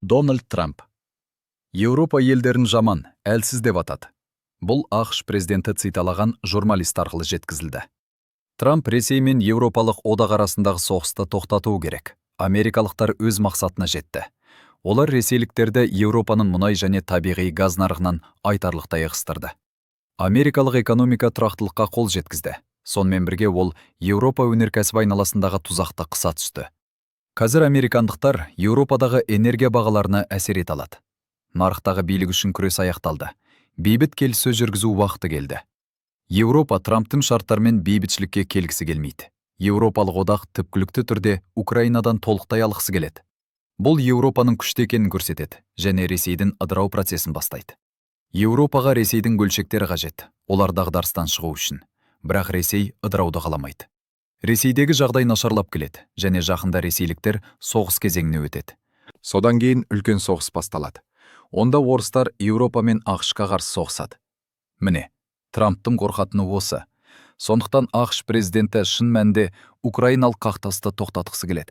Дональд Трамп. Еуропа елдерін жаман, әлсіз деп атады. Бұл ақш президенті циталаған журналист арқылы жеткізілді. Трамп Ресей мен Еуропалық одақ арасындағы соғысты тоқтатуы керек. Америкалықтар өз мақсатына жетті. Олар ресейліктерді Еуропаның мұнай және табиғи газ нарығынан айтарлықтай ығыстырды. Америкалық экономика тұрақтылыққа қол жеткізді. Сонымен бірге ол Еуропа өнеркәсібі айналасындағы тұзақты қыса түсті. Қазір американдықтар Еуропадағы энергия бағаларына әсер ете алады. Нарықтағы билік үшін күрес аяқталды. Бейбіт келіссөз жүргізу уақыты келді. Еуропа Трамптың шарттармен бейбітшілікке келгісі келмейді. Еуропалық одақ түпкілікті түрде Украинадан толықтай алғысы келеді. Бұл Еуропаның күшті екенін көрсетеді және Ресейдің ыдырау процесін бастайды. Еуропаға Ресейдің бөлшектері қажет, олар дағдарыстан шығу үшін. Бірақ Ресей ыдырауды қаламайды. Ресейдегі жағдай нашарлап келеді және жақында ресейліктер соғыс кезеңіне өтеді. Содан кейін үлкен соғыс басталады. Онда орыстар Еуропа мен ақш-қа қарсы соғысады. Міне, Трамптың қорқатыны осы. Сондықтан ақш президенті шын мәнінде украиналық қақтығысты тоқтатқысы келеді.